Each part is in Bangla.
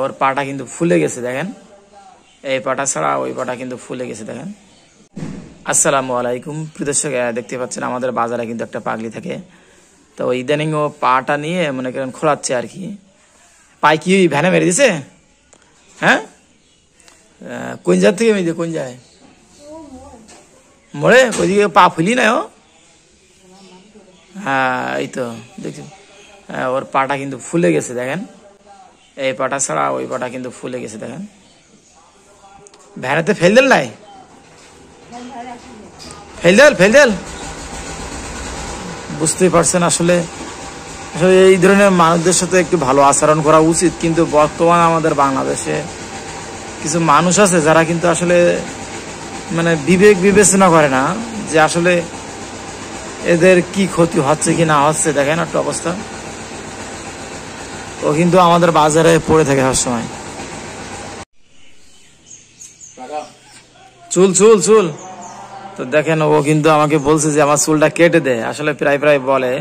ওর পাটা কিন্তু ফুলে গেছে দেখেন, এই পাটা ছাড়া ওই পাটা কিন্তু ফুলে গেছে দেখেন। আসসালামু আলাইকুম প্রিয় দর্শক, দেখতে পাচ্ছেন আমাদের বাজারে কিন্তু একটা পাগলি থাকে। তো ইদানিং ও পাটা নিয়ে মনে করেন খোলাচ্ছে আর কি। পায়ে কি ভ্যানে মেরে দিছে? হ্যাঁ, কোন জায়গা থেকে মেরে কোন যায় মরে ওইদিকে পা ফুলি না ও। হ্যাঁ এই তো দেখছি, ওর পাটা কিন্তু ফুলে গেছে দেখেন, এই পাটা ছাড়া ওই পাটা কিন্তু ফুলে গেছে দেখেন। ভ্যানেতে ফেল দেল নাই, ফেল দেল। বুঝতেই পারছেন আসলে আসলে এই ধরনের মানুষদের সাথে একটু ভালো আচরণ করা উচিত, কিন্তু বর্তমান আমাদের বাংলাদেশে কিছু মানুষ আছে যারা কিন্তু আসলে মানে বিবেক বিবেচনা করে না যে আসলে এদের কি ক্ষতি হচ্ছে কি না হচ্ছে। দেখেন একটা অবস্থা, ও কিন্তু আমাদের বাজারে পড়ে থাকে সব সময়। চুল চুল চুল তো দেখেন, ও কিন্তু আমাকে বলছে যে আমার চুলটা কেটে দে। আসলে প্রায় প্রায় বলে,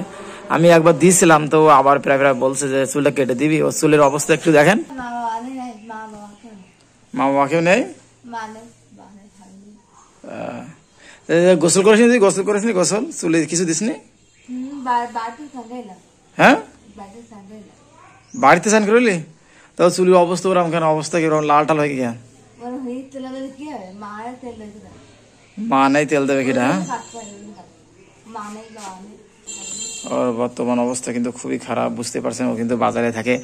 আমি একবার দিয়েছিলাম তো আবার প্রায় প্রায় বলছে যে চুলটা কেটে দিবি। ও চুলের অবস্থা একটু দেখেন। মা বাবাকেও নেই, গোসল করিসনি? গোসল করিসনি? গোসল চুলে কিছু দিসনি? হ্যাঁ, বাড়িতে স্নান করলি? তাও চুলের অবস্থা ওরকম কেন? অবস্থা কিরকম লাল টাল হয়ে গিয়ে? মা নাই তেল দেবে কিনা? ওর বর্তমান অবস্থা কিন্তু খুবই খারাপ, বুঝতে পারছেন। ও কিন্তু বাজারে থাকে,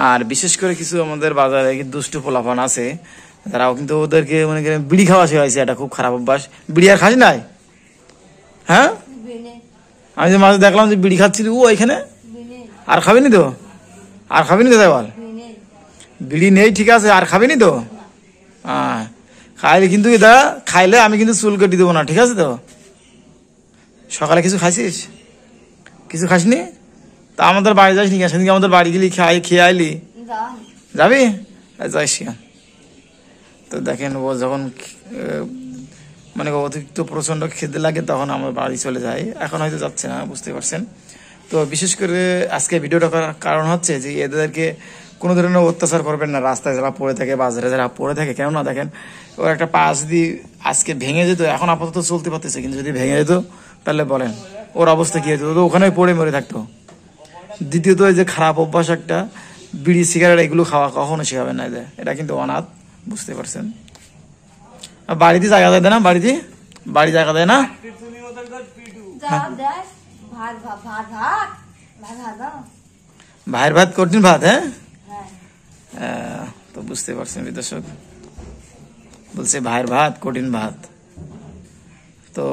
আর বিশেষ করে কিছু আমাদের বাজারে দুষ্টু পোলাপান আছে তারাও কিন্তু ওদেরকে মানে বিড়ি খাওয়া শেখাইছে। এটা খুব খারাপ অভ্যাস। বিড়ি আর খাস নাই? হ্যাঁ, আমি যে মাঝে দেখলাম যে বিড়ি খাচ্ছিলি ও এখানে। আর খাবিনি তো? আর খাবিনি তো? তাই বল, বিড়ি নেই ঠিক আছে, আর খাবিনি তো? হ্যাঁ, খাইলে কিন্তু এটা খাইলে আমি কিন্তু চুল কেটে দেবো না, ঠিক আছে তো? সকালে কিছু খাইছিস? কিছু খাসনি? তা আমাদের বাড়ি যাস নি? সেদিনকে আমাদের বাড়ি গেলি খেয়ে আইলি, যাবি? যাইস। তো দেখেন ও যখন মানে অতিরিক্ত প্রচন্ড খেতে লাগে তখন আমার বাড়ি চলে যায়। এখন হয়তো যাচ্ছে না, বুঝতে পারছেন। তো বিশেষ করে আজকে ভিডিওটা করার কারণ হচ্ছে যে এদেরকে কোনো ধরনের অত্যাচার করবেন না রাস্তায় যারা পড়ে থাকে, বাজারে যারা পড়ে থাকে। কেননা দেখেন, ওর একটা পা যদি আজকে ভেঙে যেত, এখন আপাতত চলতে পারতেছে, কিন্তু যদি ভেঙে যেত তাহলে বলেন ওর অবস্থা কি হতো? তো ওখানে পড়ে মরে থাকতো। দ্বিতীয়ত এই যে খারাপ অভ্যাস একটা, বিড়ি সিগারেট এগুলো খাওয়া কখনো শেখাবেন না, এটা কিন্তু অনাথ, বুঝতে পারছেন। বাড়িতে জায়গা দেয় না, বাড়ি জায়গা দেয় না। ভাইয়ের ভাত কঠিন ভাত। হ্যাঁ, তো বুঝতে পারছেন দর্শক, বলছে ভাইয়ের ভাত কঠিন ভাত। তো